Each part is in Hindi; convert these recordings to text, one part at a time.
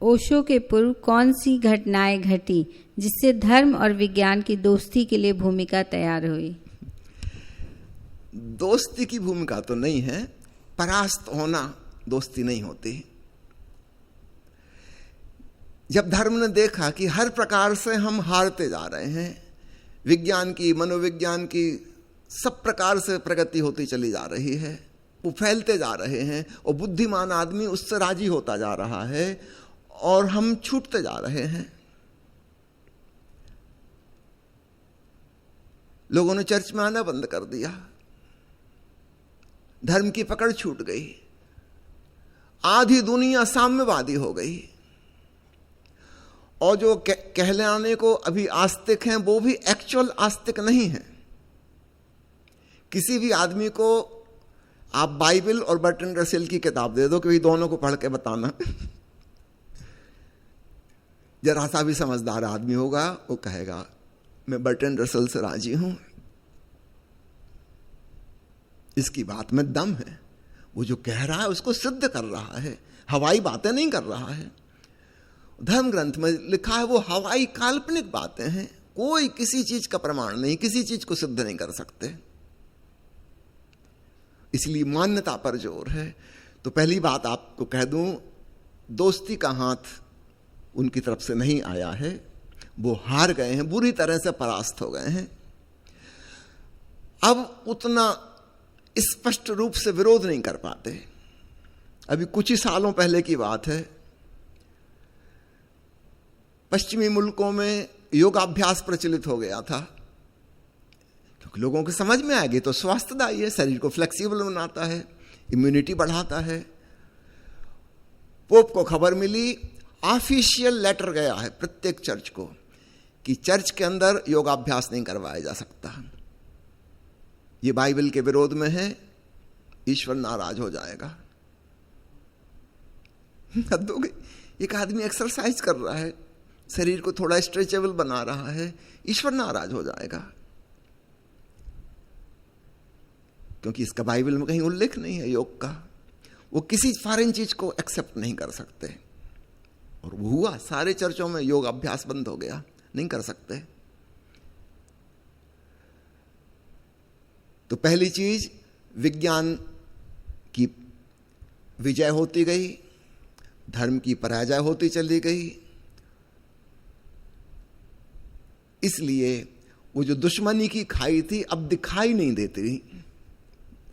ओशो के पूर्व कौन सी घटनाएं घटी जिससे धर्म और विज्ञान की दोस्ती के लिए भूमिका तैयार हुई? दोस्ती की भूमिका तो नहीं है, परास्त होना दोस्ती नहीं होती। जब धर्म ने देखा कि हर प्रकार से हम हारते जा रहे हैं, विज्ञान की, मनोविज्ञान की, सब प्रकार से प्रगति होती चली जा रही है, वो फैलते जा रहे हैं और बुद्धिमान आदमी उससे राजी होता जा रहा है और हम छूटते जा रहे हैं। लोगों ने चर्च में आना बंद कर दिया, धर्म की पकड़ छूट गई, आधी दुनिया साम्यवादी हो गई, और जो कहलाने को अभी आस्तिक हैं वो भी एक्चुअल आस्तिक नहीं है। किसी भी आदमी को आप बाइबल और बर्ट्रैंड रसेल की किताब दे दो कि भाई दोनों को पढ़ के बताना, जरा सा भी समझदार आदमी होगा वो कहेगा मैं बर्ट्रैंड रसेल से राजी हूं, इसकी बात में दम है, वो जो कह रहा है उसको सिद्ध कर रहा है, हवाई बातें नहीं कर रहा है। धर्म ग्रंथ में लिखा है वो हवाई काल्पनिक बातें हैं, कोई किसी चीज का प्रमाण नहीं, किसी चीज को सिद्ध नहीं कर सकते, इसलिए मान्यता पर जोर है। तो पहली बात आपको कह दूं, दोस्ती का हाथ उनकी तरफ से नहीं आया है, वो हार गए हैं, बुरी तरह से परास्त हो गए हैं। अब उतना स्पष्ट रूप से विरोध नहीं कर पाते। अभी कुछ ही सालों पहले की बात है, पश्चिमी मुल्कों में योगाभ्यास प्रचलित हो गया था, क्योंकि लोगों को समझ में आएगी तो स्वास्थ्यदायी है, शरीर को फ्लेक्सिबल बनाता है, इम्यूनिटी बढ़ाता है। पोप को खबर मिली, ऑफिशियल लेटर गया है प्रत्येक चर्च को कि चर्च के अंदर योगाभ्यास नहीं करवाया जा सकता, ये बाइबल के विरोध में है, ईश्वर नाराज हो जाएगा। हद हो गई, एक आदमी एक्सरसाइज कर रहा है, शरीर को थोड़ा स्ट्रेचेबल बना रहा है, ईश्वर नाराज हो जाएगा, क्योंकि इसका बाइबल में कहीं उल्लेख नहीं है योग का। वो किसी फॉरेन चीज को एक्सेप्ट नहीं कर सकते, और वो हुआ, सारे चर्चों में योग अभ्यास बंद हो गया, नहीं कर सकते। तो पहली चीज, विज्ञान की विजय होती गई, धर्म की पराजय होती चली गई, इसलिए वो जो दुश्मनी की खाई थी अब दिखाई नहीं देती,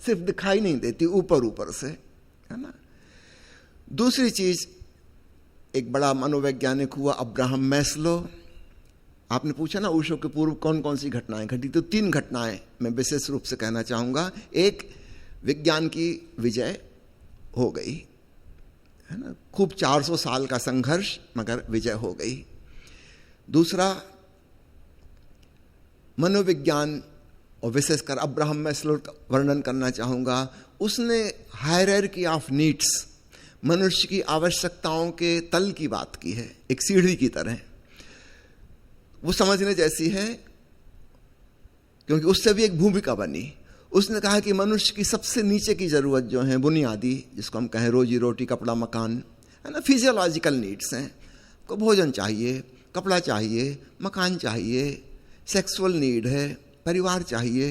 सिर्फ दिखाई नहीं देती, ऊपर ऊपर से, है ना। दूसरी चीज, एक बड़ा मनोवैज्ञानिक हुआ अब्राहम मैस्लो। आपने पूछा ना ओशो के पूर्व कौन कौन सी घटनाएं घटी, तो 3 घटनाएं मैं विशेष रूप से कहना चाहूंगा। एक, विज्ञान की विजय हो गई, है ना, खूब 400 साल का संघर्ष, मगर विजय हो गई। दूसरा, मनोविज्ञान, और विशेषकर अब्राहम मैस्लो का वर्णन करना चाहूंगा। उसने हायरार्की ऑफ नीड्स, मनुष्य की आवश्यकताओं के तल की बात की है, एक सीढ़ी की तरह। वो समझने जैसी है, क्योंकि उससे भी एक भूमिका बनी। उसने कहा कि मनुष्य की सबसे नीचे की जरूरत जो है बुनियादी, जिसको हम कहें रोजी रोटी, कपड़ा, मकान, है ना, फिजियोलॉजिकल नीड्स हैं। को भोजन चाहिए, कपड़ा चाहिए, मकान चाहिए, सेक्सुअल नीड है, परिवार चाहिए,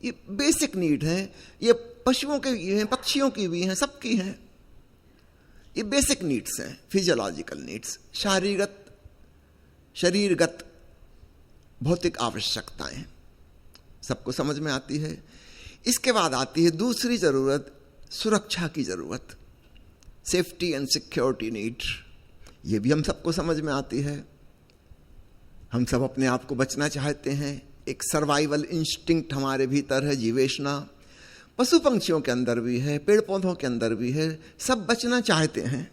ये बेसिक नीड है। ये पशुओं के भी हैं, पक्षियों की भी हैं, सबकी हैं, ये बेसिक नीड्स हैं, फिजियोलॉजिकल नीड्स, शरीरगत भौतिक आवश्यकताएं, सबको समझ में आती है। इसके बाद आती है दूसरी जरूरत, सुरक्षा की जरूरत, सेफ्टी एंड सिक्योरिटी नीड। ये भी हम सबको समझ में आती है। हम सब अपने आप को बचना चाहते हैं, एक सर्वाइवल इंस्टिंक्ट हमारे भीतर है, जीवेशना। पशु पंक्षियों के अंदर भी है, पेड़ पौधों के अंदर भी है, सब बचना चाहते हैं,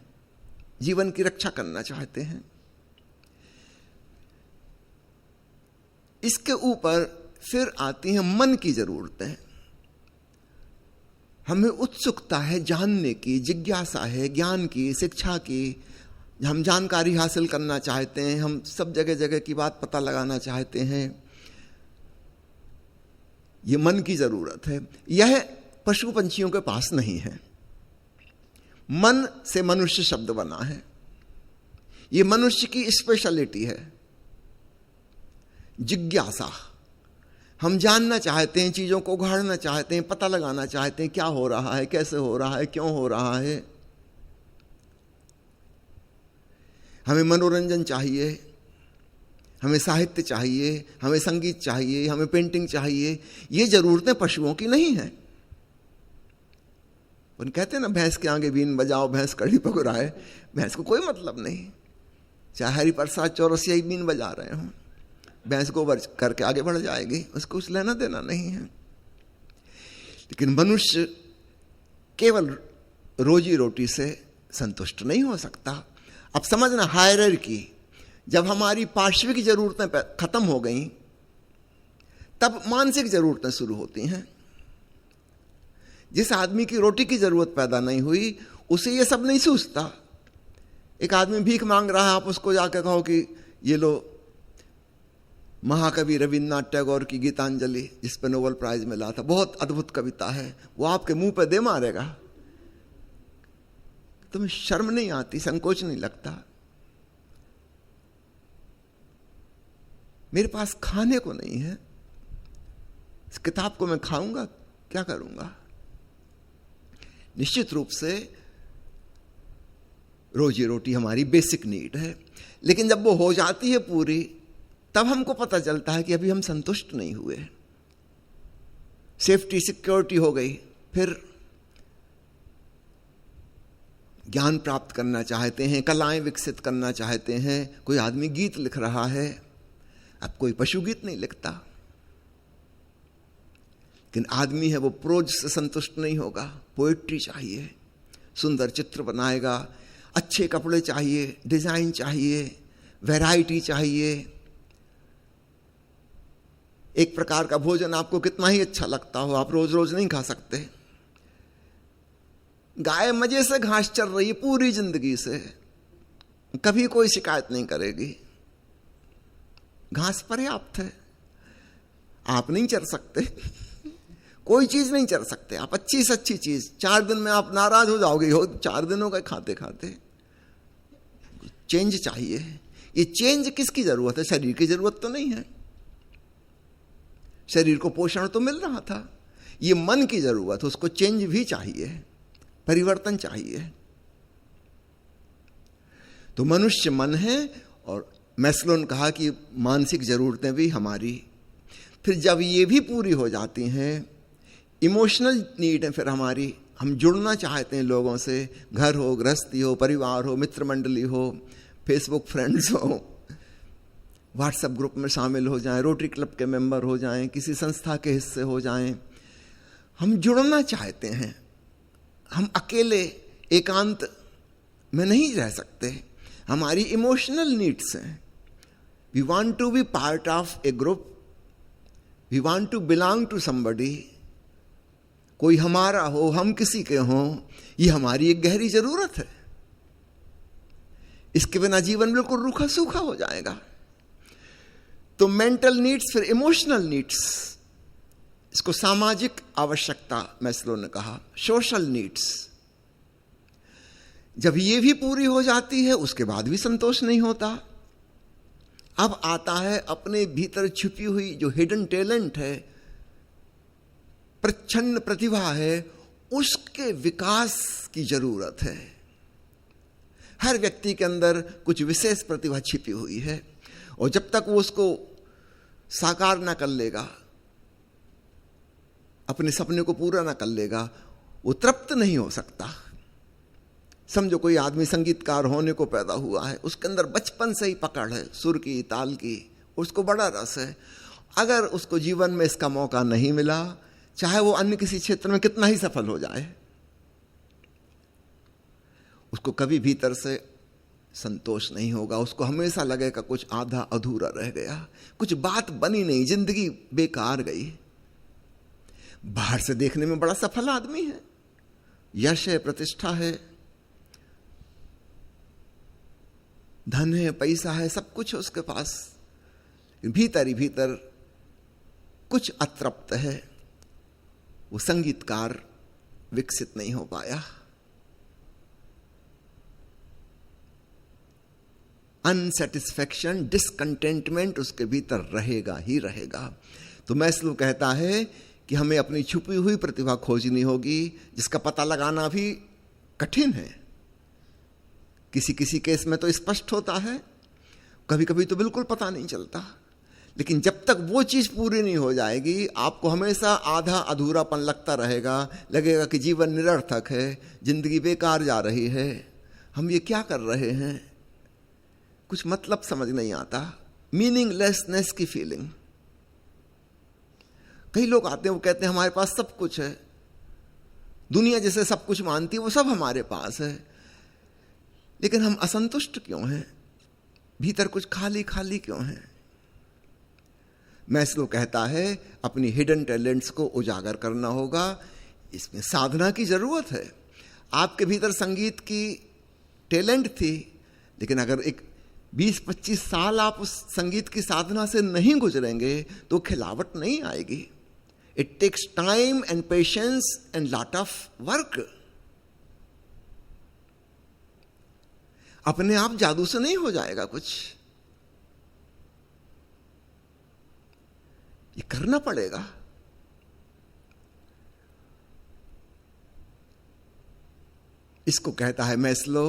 जीवन की रक्षा करना चाहते हैं। इसके ऊपर फिर आती हैं मन की जरूरतें। हमें उत्सुकता है जानने की, जिज्ञासा है ज्ञान की, शिक्षा की, हम जानकारी हासिल करना चाहते हैं, हम सब जगह जगह की बात पता लगाना चाहते हैं, ये मन की जरूरत है। यह पशु पंछियों के पास नहीं है। मन से मनुष्य शब्द बना है, ये मनुष्य की स्पेशलिटी है, जिज्ञासा। हम जानना चाहते हैं, चीजों को उघाड़ना चाहते हैं, पता लगाना चाहते हैं क्या हो रहा है, कैसे हो रहा है, क्यों हो रहा है। हमें मनोरंजन चाहिए, हमें साहित्य चाहिए, हमें संगीत चाहिए, हमें पेंटिंग चाहिए। ये जरूरतें पशुओं की नहीं है। उन कहते हैं ना, भैंस के आगे बीन बजाओ भैंस कड़ी पकड़ाए। भैंस को कोई मतलब नहीं, चाहे हरि प्रसाद चौरसिया ही बीन बजा रहे हों, भैंस गोबर करके आगे बढ़ जाएगी, उसको कुछ लेना देना नहीं है। लेकिन मनुष्य केवल रोजी रोटी से संतुष्ट नहीं हो सकता। अब समझना, हायरार्की, जब हमारी पार्श्विक जरूरतें खत्म हो गई तब मानसिक जरूरतें शुरू होती हैं। जिस आदमी की रोटी की जरूरत पैदा नहीं हुई उसे ये सब नहीं सूझता। एक आदमी भीख मांग रहा है, आप उसको जाकर कहो कि ये लो महाकवि रविन्द्रनाथ टैगोर की गीतांजलि, जिस पे नोबेल प्राइज मिला था, बहुत अद्भुत कविता है, वो आपके मुंह पे दे मारेगा। तुम्हें शर्म नहीं आती, संकोच नहीं लगता? मेरे पास खाने को नहीं है, इस किताब को मैं खाऊंगा, क्या करूंगा? निश्चित रूप से रोजी रोटी हमारी बेसिक नीड है, लेकिन जब वो हो जाती है पूरी, तब हमको पता चलता है कि अभी हम संतुष्ट नहीं हुए। सेफ्टी सिक्योरिटी हो गई, फिर ज्ञान प्राप्त करना चाहते हैं, कलाएं विकसित करना चाहते हैं। कोई आदमी गीत लिख रहा है, अब कोई पशु गीत नहीं लिखता। लेकिन आदमी है वो प्रोज से संतुष्ट नहीं होगा, पोएट्री चाहिए, सुंदर चित्र बनाएगा, अच्छे कपड़े चाहिए, डिजाइन चाहिए, वैरायटी चाहिए। एक प्रकार का भोजन आपको कितना ही अच्छा लगता हो, आप रोज रोज नहीं खा सकते। गाय मजे से घास चर रही है पूरी जिंदगी से, कभी कोई शिकायत नहीं करेगी, घास पर्याप्त है। आप नहीं चर सकते, कोई चीज नहीं चर सकते आप, अच्छी से अच्छी चीज। 4 दिन में आप नाराज हो जाओगे, हो 4 दिनों का खाते खाते। चेंज चाहिए। ये चेंज किसकी जरूरत है? शरीर की जरूरत तो नहीं है, शरीर को पोषण तो मिल रहा था। ये मन की जरूरत है, उसको चेंज भी चाहिए, परिवर्तन चाहिए। तो मनुष्य मन है, और मैस्लो ने कहा कि मानसिक जरूरतें भी हमारी। फिर जब ये भी पूरी हो जाती हैं, इमोशनल नीड है फिर हमारी, हम जुड़ना चाहते हैं लोगों से, घर हो, गृहस्थी हो, परिवार हो, मित्र मंडली हो, फेसबुक फ्रेंड्स हो, व्हाट्सएप ग्रुप में शामिल हो जाएं, रोटरी क्लब के मेंबर हो जाएं, किसी संस्था के हिस्से हो जाएं। हम जुड़ना चाहते हैं, हम अकेले एकांत में नहीं रह सकते। हमारी इमोशनल नीड्स हैं। We want to be part of a group, we want to belong to somebody. कोई हमारा हो, हम किसी के हों, ये हमारी एक गहरी जरूरत है। इसके बिना जीवन बिल्कुल रूखा सूखा हो जाएगा। तो मेंटल नीड्स, फिर इमोशनल नीड्स, इसको सामाजिक आवश्यकता मैस्लो ने कहा, सोशल नीड्स। जब ये भी पूरी हो जाती है, उसके बाद भी संतोष नहीं होता। अब आता है अपने भीतर छुपी हुई जो हिडन टैलेंट है, प्रच्छन्न प्रतिभा है, उसके विकास की जरूरत है। हर व्यक्ति के अंदर कुछ विशेष प्रतिभा छिपी हुई है, और जब तक वो उसको साकार ना कर लेगा, अपने सपने को पूरा ना कर लेगा, वो तृप्त नहीं हो सकता। समझो कोई आदमी संगीतकार होने को पैदा हुआ है, उसके अंदर बचपन से ही पकड़ है सुर की, ताल की, उसको बड़ा रस है। अगर उसको जीवन में इसका मौका नहीं मिला, चाहे वो अन्य किसी क्षेत्र में कितना ही सफल हो जाए, उसको कभी भीतर से संतोष नहीं होगा। उसको हमेशा लगेगा कुछ आधा अधूरा रह गया, कुछ बात बनी नहीं, जिंदगी बेकार गई। बाहर से देखने में बड़ा सफल आदमी है, यश है, प्रतिष्ठा है, धन है, पैसा है, सब कुछ है उसके पास, भीतर ही भीतर कुछ अतृप्त है। वो संगीतकार विकसित नहीं हो पाया। अनसेटिस्फैक्शन, डिसकंटेंटमेंट उसके भीतर रहेगा ही रहेगा। तो मैस्लो कहता है कि हमें अपनी छुपी हुई प्रतिभा खोजनी होगी, जिसका पता लगाना भी कठिन है। किसी किसी केस में तो स्पष्ट होता है, कभी कभी तो बिल्कुल पता नहीं चलता। लेकिन जब तक वो चीज पूरी नहीं हो जाएगी, आपको हमेशा आधा अधूरापन लगता रहेगा, लगेगा कि जीवन निरर्थक है, जिंदगी बेकार जा रही है, हम ये क्या कर रहे हैं, कुछ मतलब समझ नहीं आता, मीनिंगलेसनेस की फीलिंग। कई लोग आते हैं, वो कहते हैं हमारे पास सब कुछ है, दुनिया जिसे सब कुछ मानती है वो सब हमारे पास है, लेकिन हम असंतुष्ट क्यों हैं, भीतर कुछ खाली खाली क्यों है। मैस्लो कहता है अपनी हिडन टैलेंट्स को उजागर करना होगा, इसमें साधना की जरूरत है। आपके भीतर संगीत की टैलेंट थी, लेकिन अगर एक 20-25 साल आप उस संगीत की साधना से नहीं गुजरेंगे तो खिलावट नहीं आएगी। It takes time and patience and lot of work. अपने आप जादू से नहीं हो जाएगा कुछ, ये करना पड़ेगा। इसको कहता है मैस्लो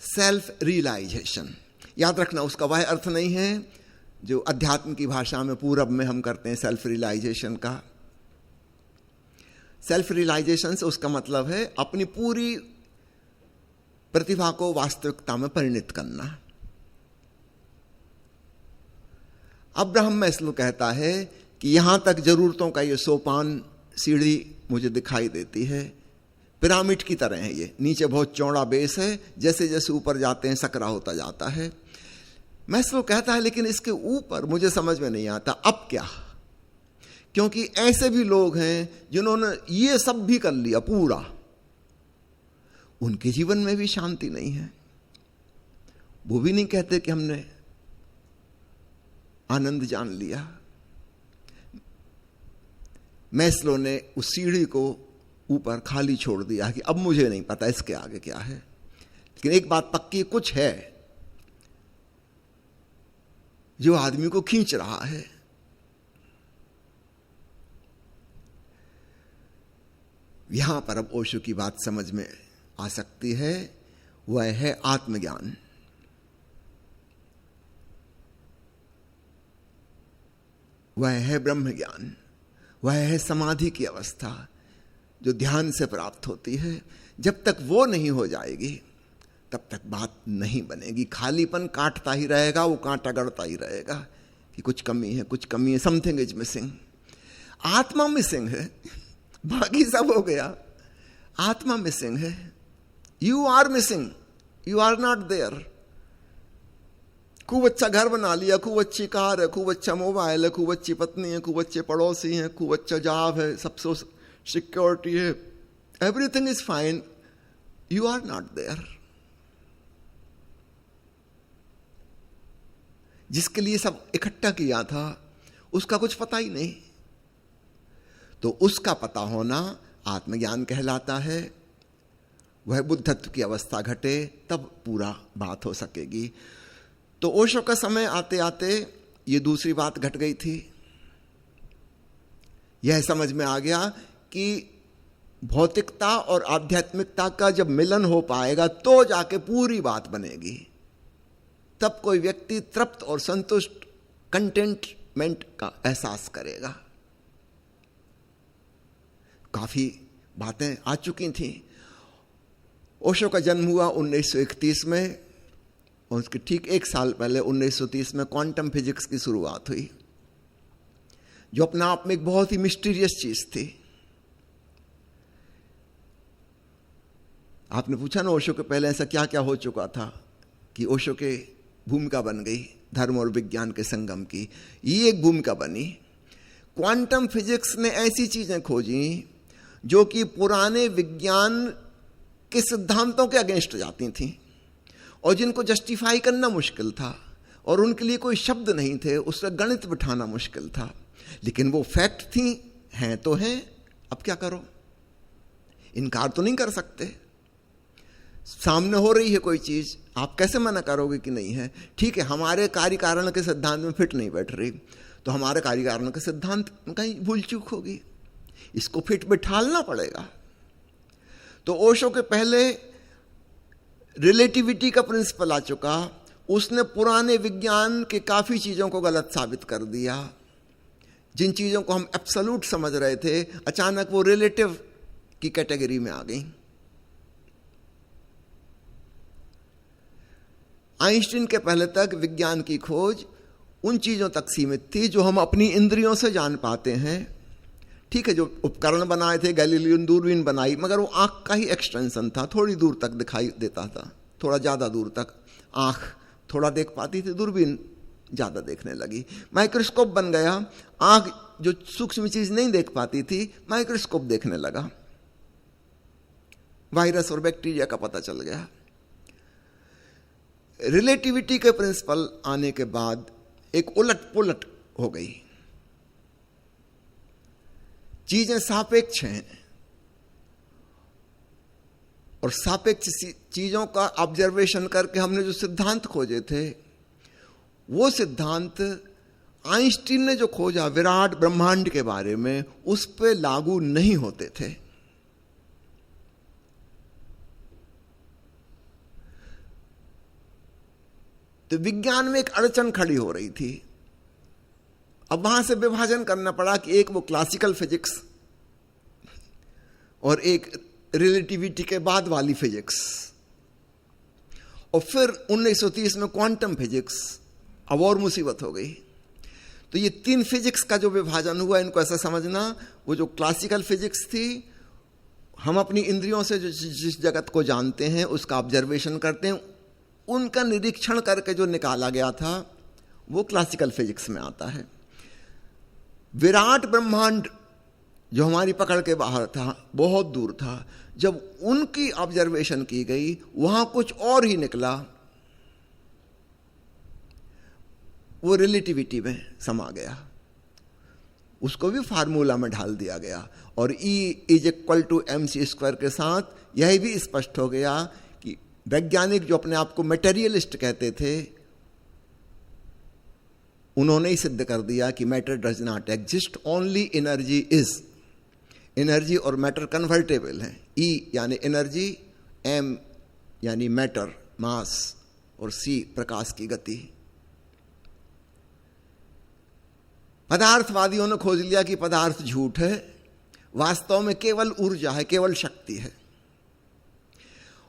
सेल्फ रियलाइजेशन। याद रखना, उसका वह अर्थ नहीं है जो अध्यात्म की भाषा में पूरब में हम करते हैं सेल्फ रियलाइजेशन का। सेल्फ रियलाइजेशन से उसका मतलब है अपनी पूरी प्रतिभा को वास्तविकता में परिणत करना। अब्राहम मैस्लो कहता है कि यहां तक जरूरतों का ये सोपान, सीढ़ी मुझे दिखाई देती है, पिरामिड की तरह है ये, नीचे बहुत चौड़ा बेस है, जैसे जैसे ऊपर जाते हैं सकरा होता जाता है। मैस्लो कहता है लेकिन इसके ऊपर मुझे समझ में नहीं आता अब क्या, क्योंकि ऐसे भी लोग हैं जिन्होंने ये सब भी कर लिया पूरा, उनके जीवन में भी शांति नहीं है। वो भी नहीं कहते कि हमने आनंद जान लिया। मैस्लो ने उस सीढ़ी को ऊपर खाली छोड़ दिया कि अब मुझे नहीं पता इसके आगे क्या है, लेकिन एक बात पक्की, कुछ है जो आदमी को खींच रहा है। यहां पर अब ओशो की बात समझ में आ सकती है, वह है आत्मज्ञान। वह है ब्रह्म ज्ञान, वह है समाधि की अवस्था जो ध्यान से प्राप्त होती है। जब तक वो नहीं हो जाएगी तब तक बात नहीं बनेगी। खालीपन काटता ही रहेगा, वो कांटा गड़ता ही रहेगा कि कुछ कमी है, कुछ कमी है, समथिंग इज मिसिंग। आत्मा मिसिंग है, बाकी सब हो गया, आत्मा मिसिंग है। You are missing, you are not there. खूब अच्छा घर बना लिया, खूब अच्छी कार है, खूब अच्छा मोबाइल है, खूब अच्छी पत्नी है, खूब अच्छे पड़ोसी हैं, खूब अच्छा जॉब है, सबसे सिक्योरिटी है, everything is fine, you are not there. जिसके लिए सब इकट्ठा किया था उसका कुछ पता ही नहीं, तो उसका पता होना आत्मज्ञान कहलाता है। वह बुद्धत्व की अवस्था घटे तब पूरा बात हो सकेगी। तो ओशो का समय आते आते ये दूसरी बात घट गई थी। यह समझ में आ गया कि भौतिकता और आध्यात्मिकता का जब मिलन हो पाएगा तो जाके पूरी बात बनेगी, तब कोई व्यक्ति तृप्त और संतुष्ट, कंटेंटमेंट का एहसास करेगा। काफी बातें आ चुकी थी। ओशो का जन्म हुआ 1931 में, और उसके ठीक एक साल पहले 1930 में क्वांटम फिजिक्स की शुरुआत हुई, जो अपने आप में एक बहुत ही मिस्टीरियस चीज थी। आपने पूछा ना ओशो के पहले ऐसा क्या क्या हो चुका था कि ओशो के भूमिका बन गई धर्म और विज्ञान के संगम की। ये एक भूमिका बनी। क्वांटम फिजिक्स ने ऐसी चीजें खोजी जो कि पुराने विज्ञान के सिद्धांतों के अगेंस्ट जाती थीं और जिनको जस्टिफाई करना मुश्किल था, और उनके लिए कोई शब्द नहीं थे, उससे गणित बिठाना मुश्किल था, लेकिन वो फैक्ट थी, हैं तो हैं, अब क्या करो, इनकार तो नहीं कर सकते। सामने हो रही है कोई चीज, आप कैसे मना करोगे कि नहीं है? ठीक है, हमारे कार्य कारण के सिद्धांत में फिट नहीं बैठ रही, तो हमारे कार्य कारण के सिद्धांत में कहीं भूल चूक होगी, इसको फिट बिठालना पड़ेगा। तो ओशो के पहले रिलेटिविटी का प्रिंसिपल आ चुका, उसने पुराने विज्ञान के काफी चीजों को गलत साबित कर दिया। जिन चीजों को हम एब्सोल्यूट समझ रहे थे, अचानक वो रिलेटिव की कैटेगरी में आ गई। आइंस्टीन के पहले तक विज्ञान की खोज उन चीजों तक सीमित थी जो हम अपनी इंद्रियों से जान पाते हैं। ठीक है, जो उपकरण बनाए थे, गैलीलियन दूरबीन बनाई, मगर वो आंख का ही एक्सटेंशन था, थोड़ी दूर तक दिखाई देता था, थोड़ा ज्यादा दूर तक। आंख थोड़ा देख पाती थी, दूरबीन ज्यादा देखने लगी। माइक्रोस्कोप बन गया, आंख जो सूक्ष्म चीज नहीं देख पाती थी, माइक्रोस्कोप देखने लगा। वायरस और बैक्टीरिया का पता चल गया। रिलेटिविटी के प्रिंसिपल आने के बाद एक उलट पुलट हो गई। चीजें सापेक्ष हैं, और सापेक्ष चीजों का ऑब्जर्वेशन करके हमने जो सिद्धांत खोजे थे, वो सिद्धांत आइंस्टीन ने जो खोजा विराट ब्रह्मांड के बारे में, उस पे लागू नहीं होते थे। तो विज्ञान में एक अड़चन खड़ी हो रही थी। अब वहां से विभाजन करना पड़ा कि एक वो क्लासिकल फिजिक्स और एक रिलेटिविटी के बाद वाली फिजिक्स, और फिर 1930 में क्वांटम फिजिक्स। अब और मुसीबत हो गई। तो ये तीन फिजिक्स का जो विभाजन हुआ, इनको ऐसा समझना, वो जो क्लासिकल फिजिक्स थी, हम अपनी इंद्रियों से जिस जगत को जानते हैं, उसका ऑब्जर्वेशन करते हैं, उनका निरीक्षण करके जो निकाला गया था, वो क्लासिकल फिजिक्स में आता है। विराट ब्रह्मांड जो हमारी पकड़ के बाहर था, बहुत दूर था, जब उनकी ऑब्जर्वेशन की गई, वहां कुछ और ही निकला, वो रिलेटिविटी में समा गया। उसको भी फार्मूला में ढाल दिया गया, और E = mc² के साथ यह भी स्पष्ट हो गया कि वैज्ञानिक जो अपने आप को मटेरियलिस्ट कहते थे, उन्होंने ही सिद्ध कर दिया कि matter does not exist, only energy is. Energy और मैटर कन्वर्टेबल है। E यानी एनर्जी, M यानी मैटर मास, और C प्रकाश की गति। पदार्थवादियों ने खोज लिया कि पदार्थ झूठ है, वास्तव में केवल ऊर्जा है, केवल शक्ति है।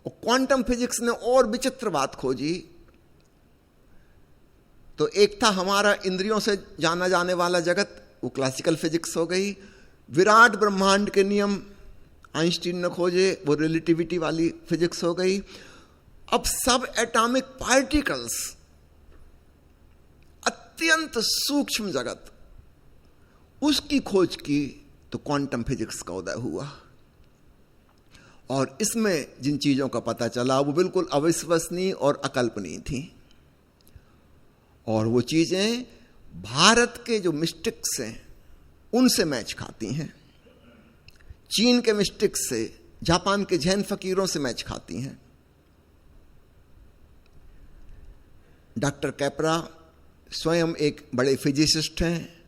और क्वांटम फिजिक्स ने और विचित्र बात खोजी। तो एक था हमारा इंद्रियों से जाना जाने वाला जगत, वो क्लासिकल फिजिक्स हो गई। विराट ब्रह्मांड के नियम आइंस्टीन ने खोजे, वो रिलेटिविटी वाली फिजिक्स हो गई। अब सब एटॉमिक पार्टिकल्स, अत्यंत सूक्ष्म जगत, उसकी खोज की, तो क्वांटम फिजिक्स का उदय हुआ। और इसमें जिन चीजों का पता चला, वो बिल्कुल अविश्वसनीय और अकल्पनीय थी। और वो चीजें भारत के जो मिस्टिक्स हैं, उनसे मैच खाती हैं। चीन के मिस्टिक्स से, जापान के जैन फकीरों से मैच खाती हैं। डॉक्टर कैपरा स्वयं एक बड़े फिजिसिस्ट हैं।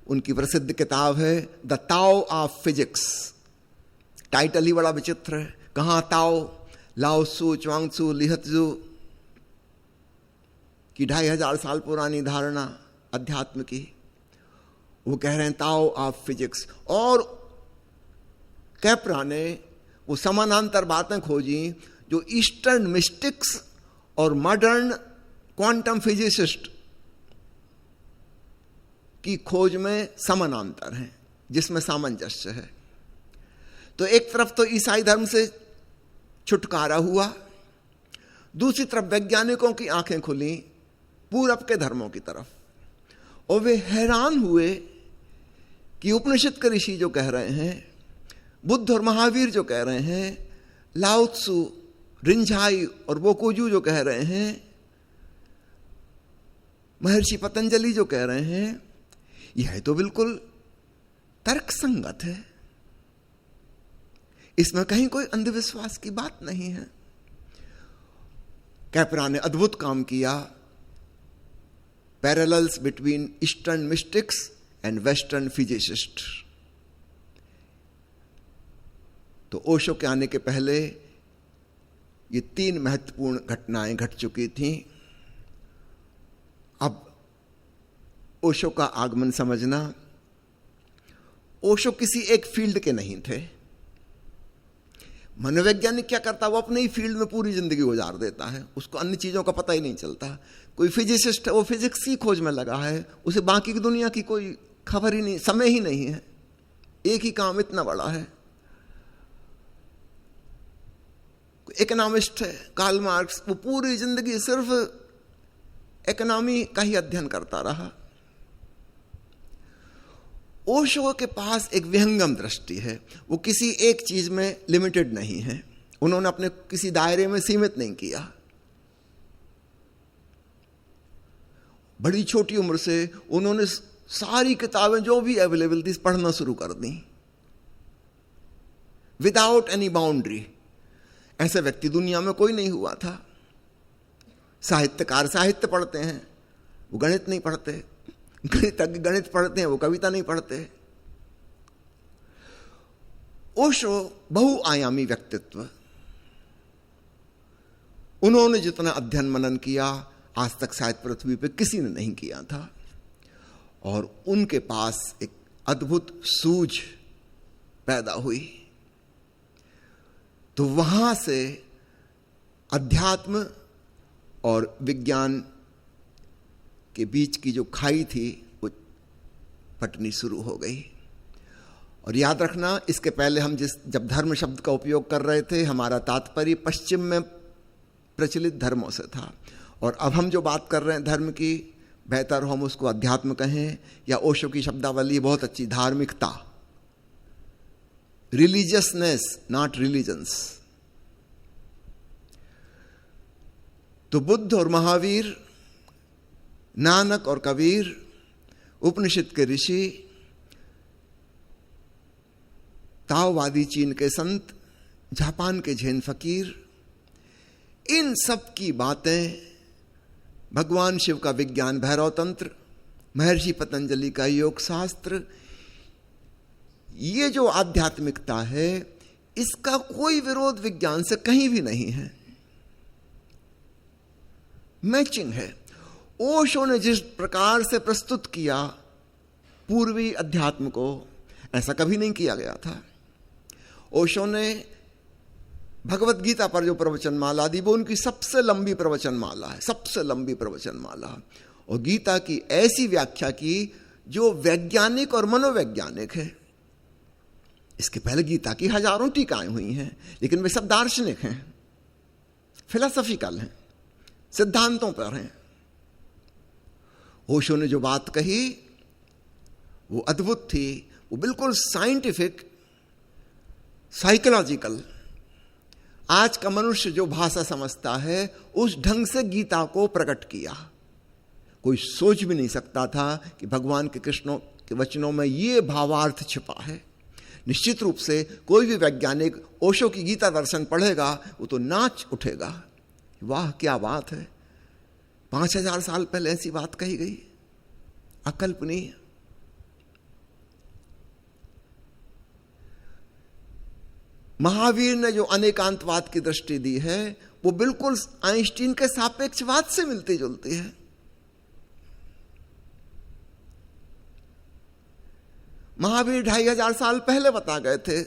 उनकी प्रसिद्ध किताब है the Tao of physics. Title ही बड़ा विचित्र है। कहाँ ताओ? लाओ त्सु, च्वांग त्सु, लिहत्जु की 2500 साल पुरानी धारणा अध्यात्म की। वो कह रहे हैं ताओ ऑफ फिजिक्स। और कैपरा ने वो समानांतर बातें खोजी जो ईस्टर्न मिस्टिक्स और मॉडर्न क्वांटम फिजिसिस्ट की खोज में समानांतर हैं, जिसमें सामंजस्य है। तो एक तरफ तो ईसाई धर्म से छुटकारा हुआ, दूसरी तरफ वैज्ञानिकों की आंखें खुली पूरब के धर्मों की तरफ, और वे हैरान हुए कि उपनिषद के ऋषि जो कह रहे हैं, बुद्ध और महावीर जो कह रहे हैं, लाओ त्सु, रिंझाई और बोकोजू जो कह रहे हैं, महर्षि पतंजलि जो कह रहे हैं, यह तो बिल्कुल तर्कसंगत है। इसमें कहीं कोई अंधविश्वास की बात नहीं है। कैपरा ने अद्भुत काम किया, parallels between eastern mystics and western physicist. तो ओशो के आने के पहले ये 3 महत्वपूर्ण घटनाएं घट चुकी थीं। अब ओशो का आगमन समझना। ओशो किसी एक फील्ड के नहीं थे। मनोवैज्ञानिक क्या करता है, वो अपने ही फील्ड में पूरी जिंदगी गुजार देता है, उसको अन्य चीजों का पता ही नहीं चलता। कोई फिजिसिस्ट है, वो फिजिक्स की खोज में लगा है, उसे बाकी की दुनिया की कोई खबर ही नहीं, समय ही नहीं है, एक ही काम इतना बड़ा है। इकोनॉमिस्ट है कार्ल मार्क्स, वो पूरी जिंदगी सिर्फ इकोनॉमी का ही अध्ययन करता रहा। ओशो के पास एक विहंगम दृष्टि है, वो किसी एक चीज में लिमिटेड नहीं है, उन्होंने अपने किसी दायरे में सीमित नहीं किया। बड़ी छोटी उम्र से उन्होंने सारी किताबें जो भी अवेलेबल थी पढ़ना शुरू कर दी, विदाउट एनी बाउंड्री। ऐसे व्यक्ति दुनिया में कोई नहीं हुआ था। साहित्यकार साहित्य पढ़ते हैं, वो गणित नहीं पढ़ते, गणितज्ञ गणित पढ़ते हैं, वो कविता नहीं पढ़ते। ओशो बहुआयामी व्यक्तित्व, उन्होंने जितना अध्ययन मनन किया आज तक शायद पृथ्वी पे किसी ने नहीं किया था, और उनके पास एक अद्भुत सूझ पैदा हुई। तो वहां से अध्यात्म और विज्ञान के बीच की जो खाई थी वो फटनी शुरू हो गई। और याद रखना, इसके पहले हम जब धर्म शब्द का उपयोग कर रहे थे, हमारा तात्पर्य पश्चिम में प्रचलित धर्मों से था, और अब हम जो बात कर रहे हैं धर्म की, बेहतर हम उसको अध्यात्म कहें, या ओशो की शब्दावली बहुत अच्छी, धार्मिकता, रिलीजियसनेस नॉट रिलीजन्स। तो बुद्ध और महावीर, नानक और कबीर, उपनिषद के ऋषि, ताओवादी चीन के संत, जापान के जैन फकीर, इन सब की बातें, भगवान शिव का विज्ञान भैरव तंत्र, महर्षि पतंजलि का योग शास्त्र, ये जो आध्यात्मिकता है इसका कोई विरोध विज्ञान से कहीं भी नहीं है, मैचिंग है। ओशो ने जिस प्रकार से प्रस्तुत किया पूर्वी अध्यात्म को, ऐसा कभी नहीं किया गया था। ओशो ने भगवत गीता पर जो प्रवचन माला दी वो उनकी सबसे लंबी प्रवचन माला है, सबसे लंबी प्रवचन माला, और गीता की ऐसी व्याख्या की जो वैज्ञानिक और मनोवैज्ञानिक है। इसके पहले गीता की हजारों टीकाएं हुई हैं, लेकिन वे सब दार्शनिक हैं, फिलोसॉफिकल हैं, सिद्धांतों पर हैं। ओशो ने जो बात कही वो अद्भुत थी, वो बिल्कुल साइंटिफिक, साइकोलॉजिकल। आज का मनुष्य जो भाषा समझता है उस ढंग से गीता को प्रकट किया। कोई सोच भी नहीं सकता था कि भगवान के कृष्ण के वचनों में ये भावार्थ छिपा है। निश्चित रूप से कोई भी वैज्ञानिक ओशो की गीता दर्शन पढ़ेगा वो तो नाच उठेगा, वाह क्या बात है, 5000 साल पहले ऐसी बात कही गई, अकल्पनीय। महावीर ने जो अनेकांतवाद की दृष्टि दी है वो बिल्कुल आइंस्टीन के सापेक्षवाद से मिलती जुलती है। महावीर 2500 साल पहले बता गए थे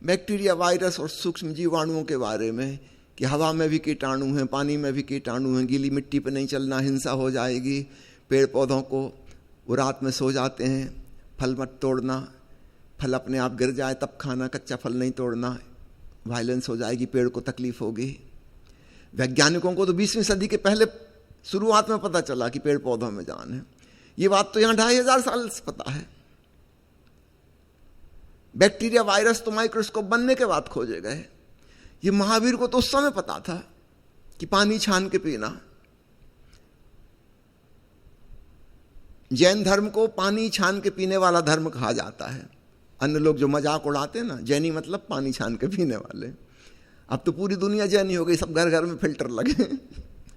बैक्टीरिया, वायरस और सूक्ष्म जीवाणुओं के बारे में कि हवा में भी कीटाणु हैं, पानी में भी कीटाणु हैं, गीली मिट्टी पे नहीं चलना, हिंसा हो जाएगी, पेड़ पौधों को वो रात में सो जाते हैं, फल मत तोड़ना, फल अपने आप गिर जाए तब खाना, कच्चा फल नहीं तोड़ना, वायलेंस हो जाएगी, पेड़ को तकलीफ होगी। वैज्ञानिकों को तो 20वीं सदी के पहले शुरुआत में पता चला कि पेड़ पौधों में जान है। ये बात तो यहाँ 2500 साल से पता है। बैक्टीरिया, वायरस तो माइक्रोस्कोप बनने के बाद खोजे गए। ये महावीर को तो उस समय पता था कि पानी छान के पीना। जैन धर्म को पानी छान के पीने वाला धर्म कहा जाता है। अन्य लोग जो मजाक उड़ाते हैं ना, जैनी मतलब पानी छान के पीने वाले, अब तो पूरी दुनिया जैनी हो गई, सब घर घर में फिल्टर लगे,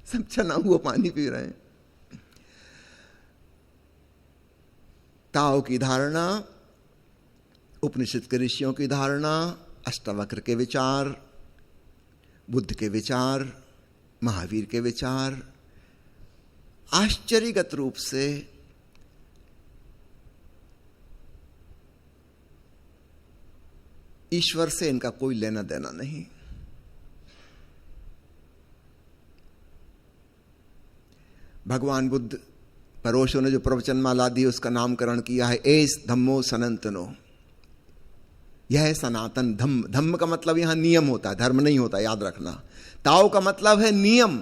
सब छना हुआ पानी पी रहे हैं। ताओ की धारणा, उपनिषद के ऋषियों की धारणा, अष्टावक्र के विचार, बुद्ध के विचार, महावीर के विचार आश्चर्यगत रूप से ईश्वर से इनका कोई लेना देना नहीं। भगवान बुद्ध परोशों ने जो प्रवचनमाला दी उसका नामकरण किया है एस धम्मो सनातनो, यह है सनातन धम्म। धम्म का मतलब यहां नियम होता है, धर्म नहीं होता, याद रखना। ताओ का मतलब है नियम।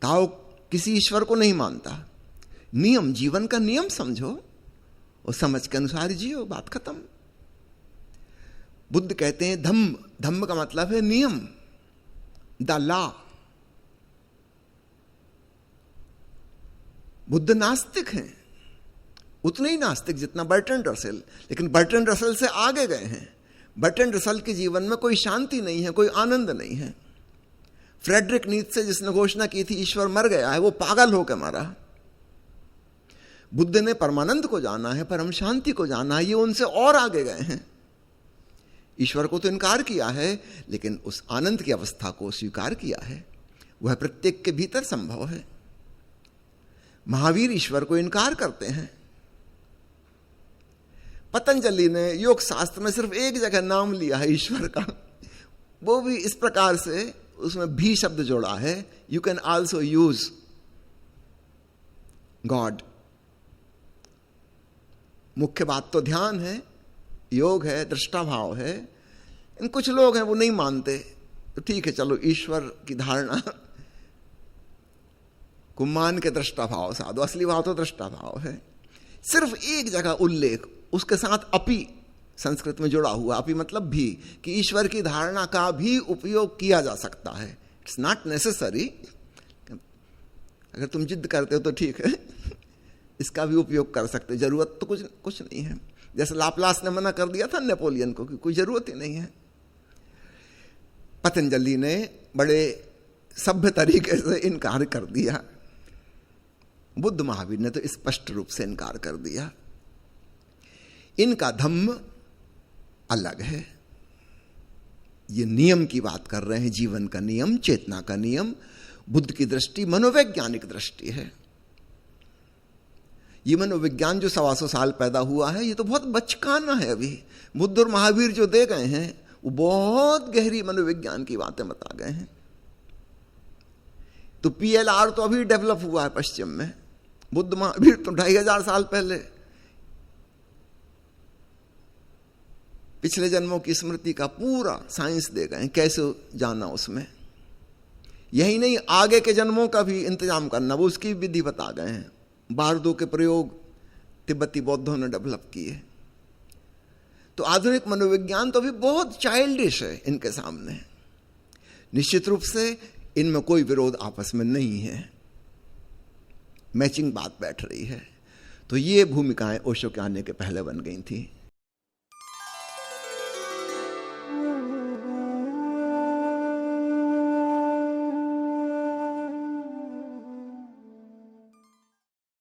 ताओ किसी ईश्वर को नहीं मानता, नियम, जीवन का नियम समझो और समझ के अनुसार जियो, बात खत्म। बुद्ध कहते हैं धम्म, धम्म का मतलब है नियम, द लॉ। बुद्ध नास्तिक हैं, उतने ही नास्तिक जितना बर्ट्रैंड रसेल, लेकिन बर्ट्रैंड रसेल से आगे गए हैं। बर्ट्रैंड रसेल के जीवन में कोई शांति नहीं है, कोई आनंद नहीं है। फ्रेडरिक नीत्शे जिसने घोषणा की थी ईश्वर मर गया है, वो पागल होकर मरा। बुद्ध ने परमानंद को जाना है, परम शांति को जाना है, ये उनसे और आगे गए हैं। ईश्वर को तो इनकार किया है, लेकिन उस आनंद की अवस्था को स्वीकार किया है, वह प्रत्येक के भीतर संभव है। महावीर ईश्वर को इनकार करते हैं। पतंजलि ने योग शास्त्र में सिर्फ एक जगह नाम लिया है ईश्वर का, वो भी इस प्रकार से, उसमें भी शब्द जोड़ा है, you can also use God. मुख्य बात तो ध्यान है, योग है, दृष्टा भाव है। इन कुछ लोग हैं वो नहीं मानते, तो ठीक है चलो ईश्वर की धारणा को मान के दृष्टा भाव साधो, असली भाव तो दृष्टा भाव है। सिर्फ एक जगह उल्लेख, उसके साथ अपि संस्कृत में जुड़ा हुआ, अपि मतलब भी, कि ईश्वर की धारणा का भी उपयोग किया जा सकता है। इट्स नॉट नेसेसरी, अगर तुम जिद करते हो तो ठीक है, इसका भी उपयोग कर सकते, जरूरत तो कुछ नहीं है। जैसे लाप्लास ने मना कर दिया था नेपोलियन को कि कोई जरूरत ही नहीं है। पतंजलि ने बड़े सभ्य तरीके से इनकार कर दिया, बुद्ध महावीर ने तो स्पष्ट रूप से इनकार कर दिया। इनका धम्म अलग है, ये नियम की बात कर रहे हैं, जीवन का नियम, चेतना का नियम। बुद्ध की दृष्टि मनोवैज्ञानिक दृष्टि है। ये मनोविज्ञान जो 125 साल पैदा हुआ है, ये तो बहुत बचकाना है अभी। बुद्ध और महावीर जो दे गए हैं वो बहुत गहरी मनोविज्ञान की बातें बता गए हैं। तो PLR तो अभी डेवलप हुआ है पश्चिम में, बुद्ध महावीर तो 2500 साल पहले पिछले जन्मों की स्मृति का पूरा साइंस दे गए, कैसे जाना उसमें। यही नहीं, आगे के जन्मों का भी इंतजाम करना, वो उसकी विधि बता गए हैं। बारदो के प्रयोग तिब्बती बौद्धों ने डेवलप किए। तो आधुनिक मनोविज्ञान तो अभी बहुत चाइल्डिश है इनके सामने। निश्चित रूप से इनमें कोई विरोध आपस में नहीं है, मैचिंग बात बैठ रही है। तो ये भूमिकाएं ओशो के आने के पहले बन गई थी।